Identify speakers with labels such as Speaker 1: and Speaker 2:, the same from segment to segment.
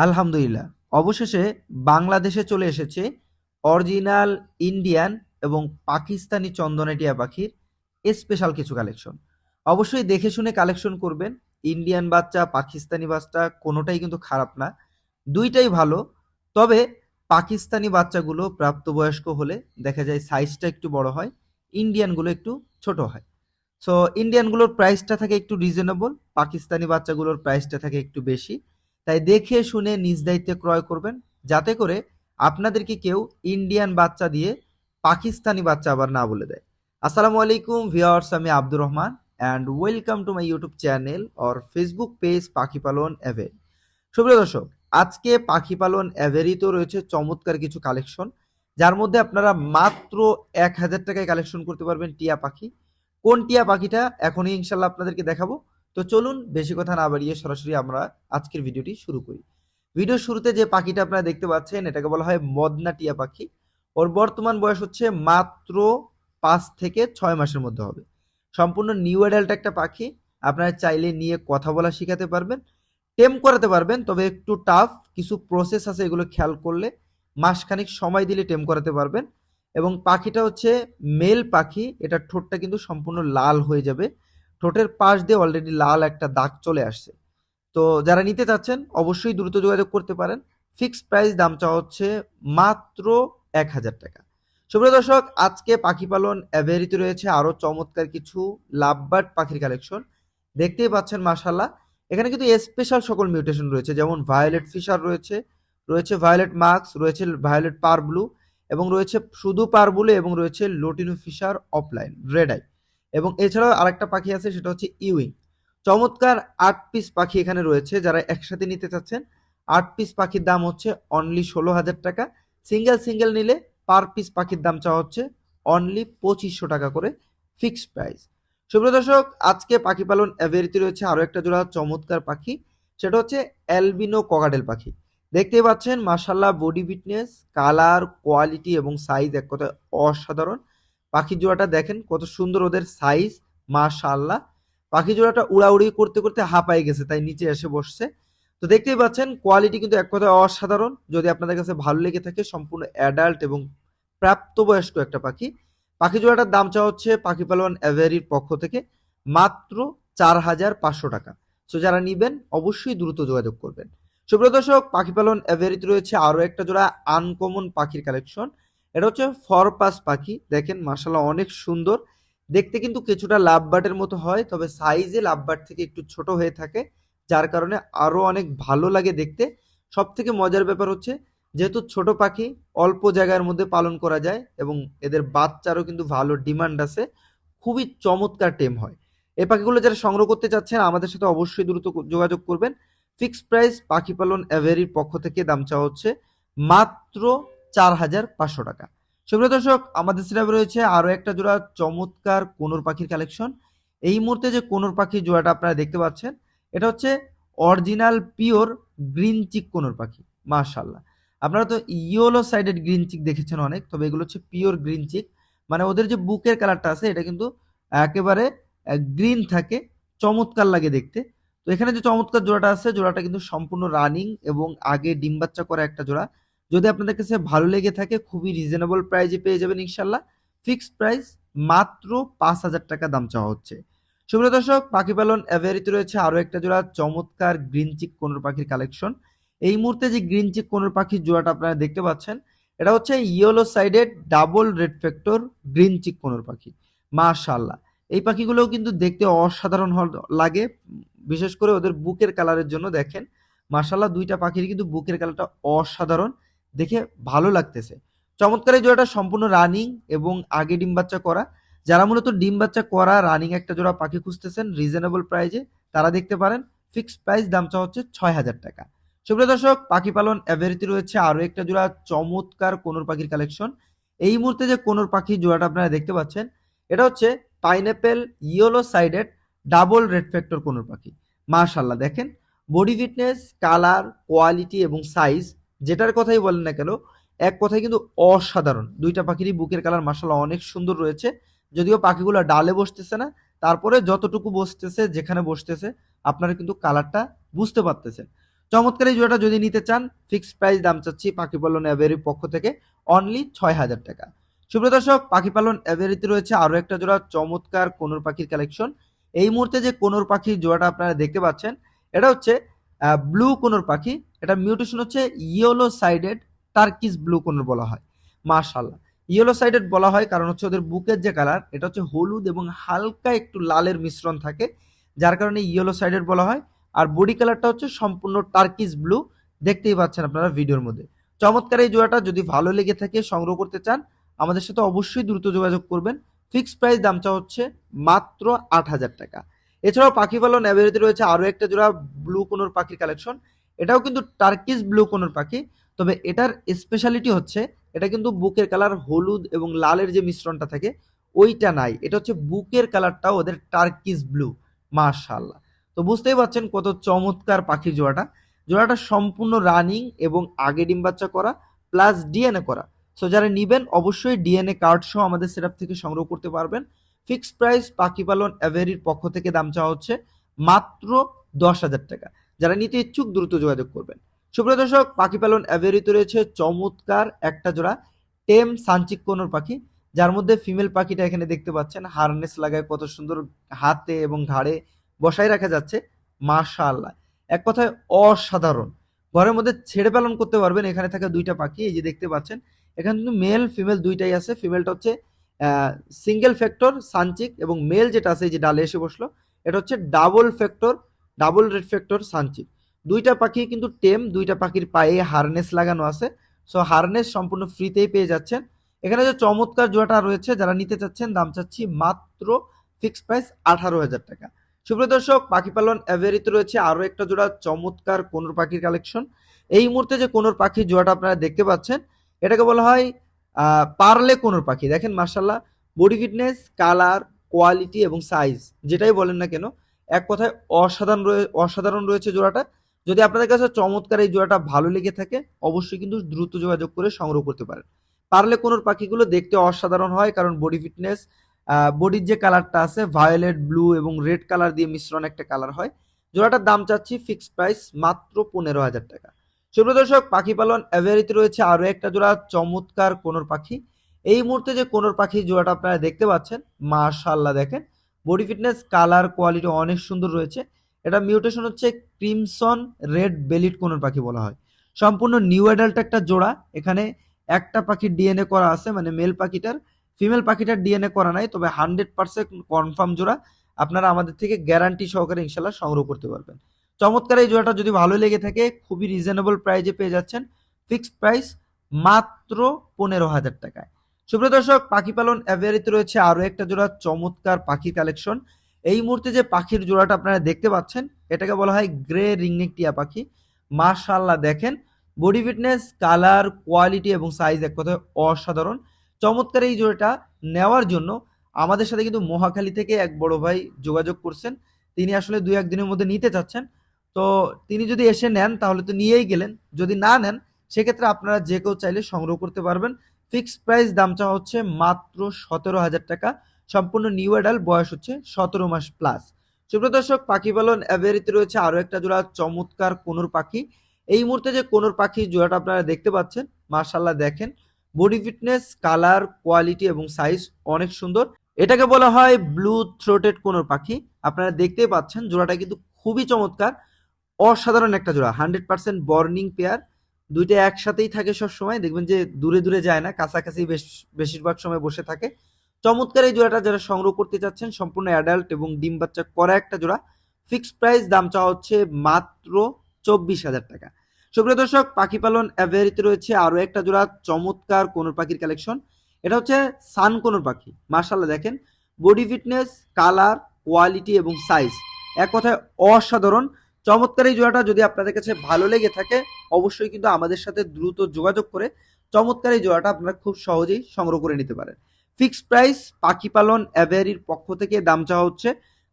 Speaker 1: আলহামদুলিল্লাহ। অবশেষে বাংলাদেশে চলে এসেছে অরিজিনাল ইন্ডিয়ান এবং পাকিস্তানি চন্দনা টিয়া পাখির স্পেশাল কিছু কালেকশন। অবশ্যই দেখে শুনে কালেকশন করবেন। ইন্ডিয়ান বাচ্চা, পাকিস্তানি বাচ্চা কোনোটাই কিন্তু খারাপ না। দুইটাই ভালো। তবে পাকিস্তানি বাচ্চাগুলো প্রাপ্তবয়স্ক হলে দেখা যায় সাইজটা একটু বড় হয়, ইন্ডিয়ানগুলো একটু ছোট হয়। সো ইন্ডিয়ানগুলোর প্রাইসটা থাকে একটু রিজনেবল, পাকিস্তানি বাচ্চাগুলোর প্রাইসটা থাকে একটু বেশি। তাই দেখে শুনে নিজ দায়িত্বে ক্রয় করবেন, যাতে করে আপনাদেরকে কেউ ইন্ডিয়ান বাচ্চা দিয়ে পাকিস্তানি বাচ্চা আবার না বলে দেয়। আসসালামু আলাইকুম ভিউয়ার্স, আমি Abdur Rahman and welcome to my YouTube channel or Facebook page পাখি পালন এভেরি। সুপ্রিয় দর্শক, আজকে পাখি পালন এভেরিতে রয়েছে চমৎকার কিছু কালেকশন, যার মধ্যে আপনারা মাত্র 1000 টাকায় কালেকশন করতে পারবেন টিয়া পাখি। কোন টিয়া পাখিটা এখনই ইনশাল্লাহ আপনাদেরকে দেখাবো। তো চলুন বেশি কথা না বাড়িয়ে সরাসরি আমরা আজকের ভিডিওটি শুরু করি। ভিডিওর শুরুতে যে পাখিটা আপনারা দেখতে পাচ্ছেন এটাকে বলা হয় মদনা টিয়া পাখি। ওর বর্তমান বয়স হচ্ছে মাত্র 5 থেকে 6 মাসের মধ্যে হবে। সম্পূর্ণ নিউ অ্যাডাল্ট একটা পাখি। আপনারা চাইলে নিয়ে কথা বলা শেখাতে পারবেন, টেম করাতে পারবেন, তবে একটু টাফ কিছু প্রসেস আছে, এগুলো খেয়াল করলে মাসখানেক সময় দিলে টেম করাতে পারবেন। এবং পাখিটা হচ্ছে মেল পাখি, এটা ঠোঁটটা কিন্তু সম্পূর্ণ লাল হয়ে যাবে। ঠোঁটের পাশ দিয়ে অলরেডি লাল একটা দাগ চলে আসছে। তো যারা নিতে চাচ্ছেন অবশ্যই দ্রুত যোগাযোগ করতে পারেন। ফিক্সড প্রাইস দাম চাওয়া হচ্ছে মাত্র 1000 টাকা। সুপ্রিয় দর্শক, আজকে পাখি পালন এভেরিতে রয়েছে আরো চমৎকার কিছু লাভবার্ড পাখির কালেকশন। দেখতেই পাচ্ছেন মাশাল্লাহ, এখানে কিন্তু স্পেশাল সকল মিউটেশন রয়েছে, যেমন ভায়োলেট ফিশার রয়েছে, রয়েছে ভায়োলেট মার্কস, রয়েছে ভায়োলেট পার ব্লু, এবং রয়েছে শুধু পার ব্লু, এবং রয়েছে lutino Fischer opaline red eye. এবং এছাড়াও আরেকটা পাখি আছে, সেটা হচ্ছে ইউইং। চমৎকার 8 পিস পাখি এখানে রয়েছে। যারা একসাথে নিতে চাচ্ছেন, 8 পিস পাখির দাম হচ্ছে অনলি 16,000 টাকা। সিঙ্গেল সিঙ্গেল নিলে পার পিস পাখির দাম চাওয়া হচ্ছে অনলি 2500 টাকা করে, ফিক্সড প্রাইস। সুপ্রিয় দর্শক, আজকে পাখি পালন এভেরিতে রয়েছে আরো একটা জোড়া চমৎকার পাখি, সেটা হচ্ছে অ্যালবিনো ককাটেল পাখি। দেখতেই পাচ্ছেন মাশাল্লাহ, বডি ফিটনেস, কালার, কোয়ালিটি এবং সাইজ এক কথায় অসাধারণ। পাখির জোড়াটা দেখেন কত সুন্দর, ওদের সাইজ মাশাল্লাহ। পাখি জোড়াটা উড়াউড়ি করতে করতে হাঁপায়ে গেছে, তাই নিচে এসে বসছে। তো দেখতেই পাচ্ছেন কোয়ালিটি কিন্তু এক কথায় অসাধারণ। যদি আপনাদের কাছে ভালো লেগে থাকে, সম্পূর্ণ অ্যাডাল্ট এবং প্রাপ্তবয়স্ক একটা পাখি। পাখি জোড়াটার দাম চাওয়া হচ্ছে পাখি পালন এভারির পক্ষ থেকে মাত্র 4500 টাকা। সো যারা নিবেন অবশ্যই দ্রুত যোগাযোগ করবেন। সুপ্রিয় দর্শক, পাখি পালন এভারিতে রয়েছে আরো একটা জোড়া আনকমন পাখির কালেকশন। এটা হচ্ছে ফরপাস পাখি। দেখেন মাশাআল্লাহ, অনেক সুন্দর দেখতে, কিন্তু কিছুটা লাভবার্ডের মতো হয়, তবে সাইজে লাভবার্ড থেকে একটু ছোট হয়ে থাকে, যার কারণে আরো অনেক ভালো লাগে দেখতে। সব থেকে মজার ব্যাপার হচ্ছে, যেহেতু ছোট পাখি অল্প জায়গার মধ্যে পালন করা যায় এবং এদের বাচ্চারও কিন্তু ভালো ডিমান্ড আছে, খুবই চমৎকার টেম হয়। এই পাখিগুলো যারা সংগ্রহ করতে চাচ্ছেন আমাদের সাথে অবশ্যই দ্রুত যোগাযোগ করবেন। ফিক্সড প্রাইস পাখি পালন এভারির পক্ষ থেকে দাম চাওয়া হচ্ছে মাত্র 4500 টাকা। সুপ্রিয় দর্শক, আমাদের সিরাপে রয়েছে আরো একটা জোড়া চমৎকার কোনোর পাখির কালেকশন। এই মুহূর্তে যে কোনোর পাখির জোড়াটা আপনারা দেখতে পাচ্ছেন, এটা হচ্ছে original pure green cheek conure পাখি। মাশাল্লাহ, আপনারা তো ইয়েলো সাইডেড গ্রিন চিক দেখেছেন অনেক, তবে এগুলো হচ্ছে পিওর গ্রিন চিক। মানে ওদের যে বুকের কালারটা আছে এটা কিন্তু একেবারে গ্রিন থাকে, চমৎকার লাগে দেখতে। তো এখানে যে চমৎকার জোড়াটা আছে, জোড়াটা কিন্তু সম্পূর্ণ রানিং এবং আগে ডিম বাচ্চা করা একটা জোড়া। যদি আপনাদের কাছে ভালো লেগে থাকে, খুবই রিজনেবল প্রাইসে পেয়ে যাবেন ইনশাল্লাহ। ফিক্সড প্রাইস মাত্র 5000 টাকা দাম চাওয়া হচ্ছে। সুপ্রিয় দর্শক, পাখি পালন এভারিতে রয়েছে আরো একটা জোড়া চমৎকার গ্রিন চিক কোনোর পাখির কালেকশন। এই মুহূর্তে যে গ্রিন চিক কোনোর পাখির জোড়াটা আপনারা দেখতে পাচ্ছেন, এটা হচ্ছে yellow sided double red factor green cheek conure পাখি। মাশাআল্লাহ, এই পাখিগুলোও কিন্তু দেখতে অসাধারণ লাগে, বিশেষ করে ওদের বুকের কালারের জন্য। দেখেন মাশাআল্লাহ, দুইটা পাখির কিন্তু বুকের কালারটা অসাধারণ, দেখে ভালো লাগতেছে। চমৎকার এই জোড়াটা সম্পূর্ণ রানিং এবং আগে ডিম বাচ্চা করা। যারা মূলত ডিম বাচ্চা করা রানিং একটা জোড়া পাখি খুঁজতেছেন রিজনেবল প্রাইজে, তারা দেখতে পারেন। ফিক্সড প্রাইস দাম চাওয়া হচ্ছে 6000 টাকা। সুপ্রিয় দর্শক, পাখি পালন এভারিতে রয়েছে আরো একটা জোড়া চমৎকার কোনোর পাখির কালেকশন। এই মুহূর্তে যে কোনোর পাখির জোড়াটা আপনারা দেখতে পাচ্ছেন, এটা হচ্ছে pineapple yellow sided double red factor conure পাখি। মাশাআল্লাহ, দেখেন বডি ফিটনেস, কালার, কোয়ালিটি এবং সাইজ যেটার কথাই বলেন না কেন, এক কথায় কিন্তু অসাধারণ। দুইটা পাখিরই বুকের কালার মাশাআল্লাহ অনেক সুন্দর রয়েছে। যদিও পাখিগুলো ডালে বসতেছে না, তারপরে যতটুকু বসতেছে, যেখানে বসতেছে আপনারা কিন্তু কালারটা বুঝতে পারতেছেন। চমৎকার এই জোড়াটা যদি নিতে চান ফিক্সড প্রাইস দাম চাচ্ছি পাখি পালন এভারির পক্ষ থেকে অনলি 6,000 টাকা। সুপ্রিয় দর্শক, পাখি পালন এভারিতে রয়েছে আরো একটা জোড়া চমৎকার কোনোর পাখির কালেকশন। এই মুহূর্তে যে কোনোর পাখির জোড়াটা আপনারা দেখতে পাচ্ছেন এটা হচ্ছে ব্লু কোনোর পাখি। এটা মিউটেশন হচ্ছে ইয়েলো সাইডেড টার্কিস ব্লু কোনোর বলা হয়। মাশাআল্লাহ, ইয়েলো সাইডেড বলা হয় কারণ হচ্ছে ওদের বুকের যে কালার এটা হচ্ছে হলুদ এবং হালকা একটু লালের মিশ্রণ থাকে, যার কারণে ইয়েলো সাইডেড বলা হয়। আর বডি কালারটা হচ্ছে সম্পূর্ণ টার্কিস ব্লু, দেখতেই পাচ্ছেন আপনারা ভিডিওর মধ্যে। চমৎকার এই জোড়াটা যদি ভালো লেগে থাকে সংগ্রহ করতে চান আমাদের সাথে অবশ্যই দ্রুত যোগাযোগ করবেন। ফিক্সড প্রাইস দামটা হচ্ছে মাত্র 8,000 টাকা। এছাড়াও পাখি পালন অ্যাভেরিতে রয়েছে আরো একটা জোড়া ব্লু কোনোর পাখির কালেকশন। এটাও কিন্তু টার্কিস ব্লু কোনোর পাখি, তবে এটার স্পেশালিটি হচ্ছে এটা কিন্তু বুকের কালার হলুদ এবং লালের যে মিশ্রণটা থাকে ওইটা নাই, এটা হচ্ছে বুকের কালারটাও ওদের টার্কিস ব্লু। মাশাআল্লাহ, তো বুঝতেই পারছেন কত চমৎকার পাখির জোড়াটা। জোড়াটা সম্পূর্ণ রানিং এবং আগে ডিম বাচ্চা করা প্লাস ডিএনএ করা। সো যারা নিবেন অবশ্যই ডিএনএ কার্ড সহ আমাদের সেটআপ থেকে সংগ্রহ করতে পারবেন। ফিক্সড প্রাইস পাখি পালন অ্যাভেরির পক্ষ থেকে দাম চাওয়া হচ্ছে মাত্র 10,000 টাকা। যারা নিতে ইচ্ছুক দ্রুত যোগাযোগ করবেন। সুপ্রিয় দর্শক, পাখি পালন অ্যাভেরিতে রয়েছে চমৎকার একটা জোড়া টেম সানচিক কোনোর পাখি, যার মধ্যে ফিমেল পাখিটা এখানে দেখতে পাচ্ছেন হারনেস লাগায় কত সুন্দর হাতে এবং ঘাড়ে বসায় রাখা যাচ্ছে। মাশাআল্লাহ, এক কথায় অসাধারণ। ঘরের মধ্যে ছেড়ে পালন করতে পারবেন। এখানে থাকা দুইটা পাখি এই যে দেখতে পাচ্ছেন, এখানে কিন্তু মেল ফিমেল দুইটাই আছে। ফিমেলটা হচ্ছে সিঙ্গেল ফ্যাক্টর সানচিক এবং মেল যেটা আছে এই যে ডালে এসে বসলো এটা হচ্ছে double factor double red factor sun cheek. দুইটা পাখি কিন্তু টেম, দুইটা পাখির পায়ে হারনেস লাগানো আছে। সো হারনেস সম্পূর্ণ ফ্রিতেই পেয়ে যাচ্ছেন। এখানে যে চমৎকার জোড়াটা রয়েছে যারা নিতে চাচ্ছেন দাম চাচ্ছি মাত্র ফিক্সড প্রাইস 18,000 টাকা। সুপ্রিয় দর্শক, পাখি পালন অ্যাভেরিতে রয়েছে আরো একটা জোড়া চমৎকার কোনোর পাখির কালেকশন। এই মুহূর্তে যে কোনোর পাখির জোড়াটা আপনারা দেখতে পাচ্ছেন এটাকে বলা হয় পার্লে কোনোর পাখি। দেখেন মাশাআল্লাহ, বডি ফিটনেস, কালার, কোয়ালিটি এবং সাইজ যেটাই বলেন না কেন এক কথায় অসাধারণ রয়েছে জোড়াটা। যদি আপনাদের কাছে চমৎকার এই জোড়াটা ভালো লেগে থাকে অবশ্যই কিন্তু দ্রুত যোগাযোগ করে সংগ্রহ করতে পারেন। পারলে কোনোর পাখিগুলো দেখতে অসাধারণ হয় কারণ বডি ফিটনেস, বডির যে কালারটা আছে ভায়োলেট, ব্লু এবং রেড কালার দিয়ে মিশ্রণ একটা কালার হয়। জোড়াটার দাম চাচ্ছি ফিক্সড প্রাইস মাত্র 15,000 টাকা। সুপ্রিয় দর্শক, পাখি পালন অ্যাভেরিতে রয়েছে আরো একটা জোড়া চমৎকার কোনোর পাখি। এই মুহূর্তে যে কোনোর পাখি জোড়াটা আপনারা দেখতে পাচ্ছেন মাশাআল্লাহ, দেখেন বডি ফিটনেস, কালার, কোয়ালিটি অনেক সুন্দর রয়েছে। এটা মিউটেশন হচ্ছে ক্রিমসন রেড বেলিড কোনোর পাখি বলা হয়। সম্পূর্ণ নিউ অ্যাডাল্ট একটা জোড়া। এখানে একটা পাখির ডিএনএ করা আছে, মানে মেল পাখিটার। ফিমেল পাখিটার ডিএনএ করা নাই, তবে 100% কনফার্ম জোড়া। আপনারা আমাদের থেকে গ্যারান্টি সহকারে ইনশাল্লাহ সংগ্রহ করতে পারবেন। চমৎকার এই জোড়াটা যদি ভালো লেগে থাকে খুবই রিজনেবল প্রাইজে পেয়ে যাচ্ছেন। ফিক্সড প্রাইস মাত্র 15,000 টাকায়। সুপ্রিয় দর্শক, পাখি পালন অ্যাভিয়ারিতে রয়েছে আরো একটা জোড়া চমৎকার পাখি কালেকশন। এই মুহূর্তে যে পাখির জোড়াটা আপনারা দেখতে পাচ্ছেন এটাকে বলা হয় গ্রে রিংনেক টিয়া পাখি। মাশাআল্লাহ, দেখেন বডি ফিটনেস, কালার, কোয়ালিটি এবং সাইজ এক কথায় অসাধারণ। চমৎকার এই জোড়াটা নেওয়ার জন্য আমাদের সাথে কিন্তু মহাখালী থেকে এক বড় ভাই যোগাযোগ করছেন। তিনি আসলে 2-1 দিনের মধ্যে নিতে চাচ্ছেন। তো তিনি যদি এসে নেন তাহলে তো নিয়েই গেলেন, যদি না নেন সেক্ষেত্রে আপনারা যে কেউ চাইলে সংগ্রহ করতে পারবেন। ফিক্সড প্রাইস দাম চাওয়া হচ্ছে মাত্র 17,000 টাকা। সম্পূর্ণ নিউ অ্যাডাল্ট, বয়স হচ্ছে 17 মাস প্লাস। সুপ্রিয় দর্শক, পাখি পালন অ্যাভিয়ারিতে রয়েছে আরো একটা জোড়া চমৎকার কোনোর পাখি। এই মুহূর্তে যে কোনোর পাখি জোড়াটা আপনারা দেখতে পাচ্ছেন মাশাআল্লাহ, দেখেন বডি ফিটনেস, কালার, কোয়ালিটি এবং সাইজ অনেক সুন্দর। এটাকে বলা হয় ব্লু থ্রোটেড কোনোর পাখি। আপনারা দেখতেই পাচ্ছেন জোড়াটা কিন্তু খুবই চমৎকার, অসাধারণ একটা জোড়া। 100% বর্নিং পেয়ার। দুইটা একসাথেই থাকে সব সময়, দেখবেন যে দূরে দূরে যায় না, কাছাকাছি বেশিরভাগ সময় বসে থাকে। চমৎকার এই জোড়াটা যারা সংগ্রহ করতে চাচ্ছেন সম্পূর্ণ অ্যাডাল্ট এবং ডিম বাচ্চা করা একটা জোড়া। ফিক্সড প্রাইস দাম চাওয়া হচ্ছে মাত্র 24,000 টাকা। সুপ্রিয় দর্শক, পাখি পালন অ্যাভিয়ারিতে রয়েছে আরো একটা জোড়া চমৎকার কোনোর পাখির কালেকশন। এটা হচ্ছে সান কোনোর পাখি। মাশাআল্লাহ, দেখেন বডি ফিটনেস, কালার, কোয়ালিটি এবং সাইজ এক কথায় অসাধারণ। চমৎকার এই জোড়াটা যদি আপনাদের কাছে ভালো লেগে থাকে অবশ্যই কিন্তু আমাদের সাথে দ্রুত যোগাযোগ করে চমৎকার এই জোড়াটা আপনারা খুব সহজেই সংগ্রহ করে নিতে পারেন। ফিক্সড প্রাইস পাখি পালন অ্যাভিয়ারির পক্ষ থেকে দাম চাওয়া হচ্ছে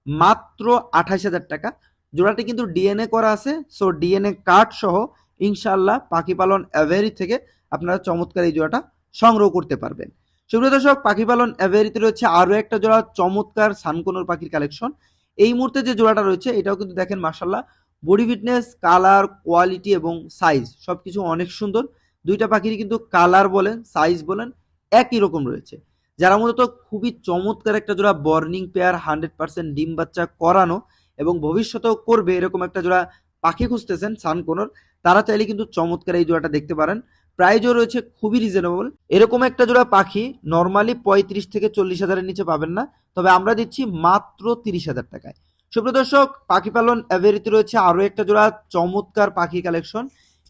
Speaker 1: মাত্র 28,000 টাকা। জোড়াটি কিন্তু ডিএনএ করা আছে, সো ডিএনএ কার্ড সহ ইনশাআল্লাহ পাখি পালন অ্যাভিয়ারি থেকে আপনারা চমৎকার এই জোড়াটা সংগ্রহ করতে পারবেন। সুপ্রিয় দর্শক, পাখি পালন অ্যাভিয়ারিতে রয়েছে আরো একটা জোড়া চমৎকার সানকোনোর পাখির কালেকশন। এই মুহূর্তে যে জোড়াটা রয়েছে এটাও কিন্তু দেখেন মাশাআল্লাহ বডি ফিটনেস, কালার, কোয়ালিটি এবং সাইজ সবকিছু অনেক সুন্দর। দুইটা পাখিরই কিন্তু কালার বলেন, সাইজ বলেন একই রকম রয়েছে। যারা মূলত খুবই চমৎকার একটা জোড়া বর্নিং পেয়ার 100% ডিম বাচ্চা করানো এবং ভবিষ্যতেও করবে এরকম একটা জোড়া পাখি খুঁজতেছেন সানকোনোর, তারা চাইলে কিন্তু চমৎকার এই জোড়াটা দেখতে পারেন। প্রাইজও রয়েছে খুবই রিজনেবল। এরকম একটা জোড়া পাখি নর্মালি 35 থেকে 40 হাজারের নিচে পাবেন না, তবে আমরা দিচ্ছি মাত্র 30,000 টাকায়। সুপ্রিয় দর্শক, পাখি পালন এভারিতে রয়েছে আরো একটা জোড়া চমৎকার পাখি কালেকশন।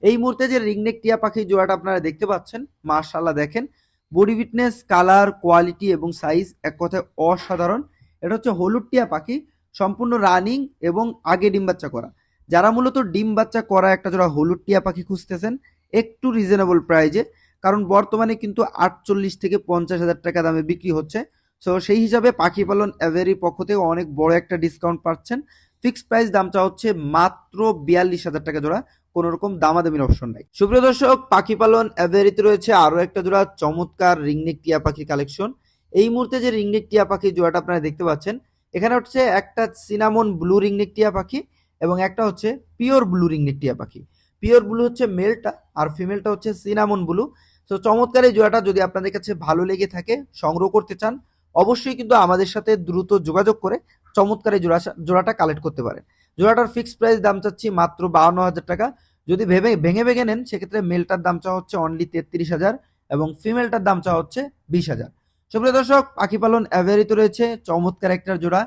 Speaker 1: এই মুহূর্তে যে রিংনেক টিয়া পাখির জোড়াটা আপনারা দেখতে পাচ্ছেন, মাশাআল্লাহ দেখেন বডি ফিটনেস, কালার, কোয়ালিটি এবং সাইজ এক কথায় অসাধারণ। এটা হচ্ছে হলুদ টিয়া পাখি, সম্পূর্ণ রানিং এবং আগে ডিম বাচ্চা করা। যারা মূলত ডিম বাচ্চা করা একটা জোড়া হলুদ টিয়া পাখি খুঁজতেছেন একটু রিজনেবল প্রাইজে, কারণ বর্তমানে কিন্তু 48 থেকে 50,000 টাকা দামে বিক্রি হচ্ছে। সো সেই হিসাবে পাখি পালন এভারির পক্ষ থেকে অনেক বড় একটা ডিসকাউন্ট পাচ্ছেন। ফিক্সড প্রাইস দামটা হচ্ছে মাত্র 42,000 টাকা জোড়া, কোনো রকম দামাদামির অপশন নাই। সুপ্রিয় দর্শক, পাখি পালন এভারিতে রয়েছে আরো একটা জোড়া চমৎকার রিংনেক টিয়া পাখির কালেকশন। এই মুহূর্তে যে রিংনেক টিয়া পাখির জোড়াটা আপনারা দেখতে পাচ্ছেন, এখানে হচ্ছে একটা সিনামন ব্লু রিংনেক টিয়া পাখি এবং একটা হচ্ছে পিওর ব্লু রিংনেক টিয়া পাখি। পিওর ব্লু হচ্ছে মেলটা আর ফিমেলটা হচ্ছে সিনামন ব্লু। তো চমৎকার এই জোড়াটা যদি আপনাদের কাছে ভালো লেগে থাকে, সংগ্রহ করতে চান, অবশ্যই কিন্তু আমাদের সাথে দ্রুত যোগাযোগ করে চমৎকার এই জোড়াটা কালেক্ট করতে পারেন। জোড়াটার ফিক্সড প্রাইস দাম চাচ্ছি মাত্র 52,000 টাকা। যদি ভেঙে ভেঙে নেন সেক্ষেত্রে মেলটার দাম চাওয়া হচ্ছে অনলি 33,000 এবং ফিমেলটার দাম চাওয়া হচ্ছে 20,000। সুপ্রিয় দর্শক, পাখি পালন এভারিতে রয়েছে চমৎকার একটা জোড়া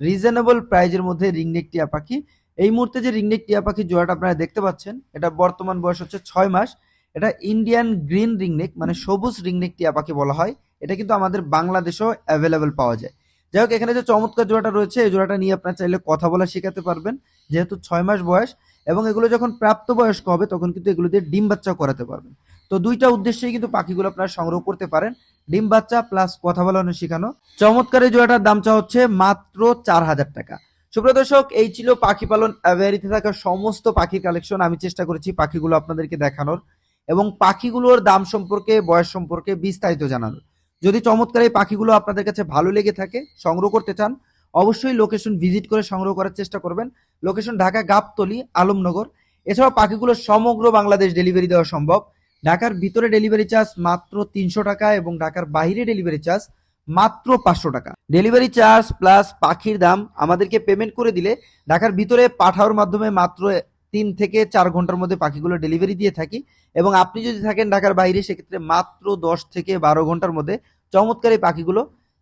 Speaker 1: রিজনেবল প্রাইজের মধ্যে রিংনেক টিয়া পাখি। এই মুহূর্তে যে রিংনেক টিয়া পাখির জোড়াটা আপনারা দেখতে পাচ্ছেন, এটা বর্তমান বয়স হচ্ছে 6 মাস। এটা ইন্ডিয়ান গ্রিন রিংনেক মানে সবুজ রিংনেক টিয়া পাখি বলা হয়। এটা কিন্তু আমাদের বাংলাদেশেও অ্যাভেলেবেল পাওয়া যায়। যাই হোক, এখানে যে চমৎকার জোড়াটা রয়েছে এই জোড়াটা নিয়ে আপনার চাইলে কথা বলা শেখাতে পারবেন, যেহেতু 6 মাস বয়স এবং এগুলো যখন প্রাপ্তবয়স্ক হবে তখন কিন্তু এগুলো দিয়ে ডিম বাচ্চা করাতে পারবেন। তো দুইটা উদ্দেশ্যেই কিন্তু পাখিগুলো আপনারা সংগ্রহ করতে পারেন, ডিম বাচ্চা প্লাস কথা বলানো শেখানো। চমৎকার এই জোড়াটার দাম চাওয়া হচ্ছে মাত্র 4,000 টাকা। সুপ্রিয় দর্শক, এই ছিল পাখি পালন অ্যাভারিতে থাকা সমস্ত পাখির কালেকশন। আমি চেষ্টা করেছি পাখিগুলো আপনাদেরকে দেখানোর এবং পাখিগুলোর দাম সম্পর্কে, বয়স সম্পর্কে বিস্তারিত জানানোর। যদি চমৎকার এই পাখিগুলো আপনাদের কাছে ভালো লেগে থাকে, সংগ্রহ করতে চান, অবশ্যই লোকেশন ভিজিট করে সংগ্রহ করার চেষ্টা করবেন। লোকেশন ঢাকা গাবতলী, আলমনগর। এছাড়াও পাখিগুলো সমগ্র বাংলাদেশ ডেলিভারি দেওয়া সম্ভব। ঢাকার ভিতরে ডেলিভারি চার্জ মাত্র 300 টাকা এবং ঢাকার বাইরে ডেলিভারি চার্জ মাত্র 500 টাকা। ডেলিভারি চার্জ প্লাস পাখির দাম আমাদেরকে পেমেন্ট করে দিলে ঢাকার ভিতরে পাঠাওয়ার মাধ্যমে মাত্র 3 থেকে 4 ঘন্টার মধ্যে পাখিগুলো ডেলিভারি দিয়ে থাকি এবং আপনি যদি থাকেন ঢাকার বাইরে সেক্ষেত্রে মাত্র 10 থেকে 12 ঘন্টার মধ্যে চমৎকার এই পাখিগুলো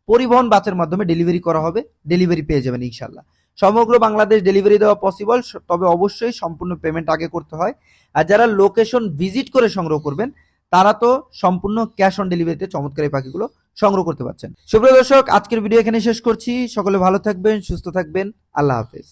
Speaker 1: পরিবহন বাসের মাধ্যমে ডেলিভারি করা হবে, ডেলিভারি পেয়ে যাবেন ইনশাল্লাহ। সমগ্র বাংলাদেশ ডেলিভারি দেওয়া পসিবল, তবে অবশ্যই সম্পূর্ণ পেমেন্ট আগে করতে হয়। আর যারা লোকেশন ভিজিট করে সংগ্রহ করবেন তারা তো সম্পূর্ণ ক্যাশ অন ডেলিভারিতে চমৎকার এই পাখিগুলো সংগ্রহ করতে পারছেন। সুপ্রিয় দর্শক, আজকের ভিডিও এখানে শেষ করছি। সকলে ভালো থাকবেন, সুস্থ থাকবেন। আল্লাহ হাফেজ।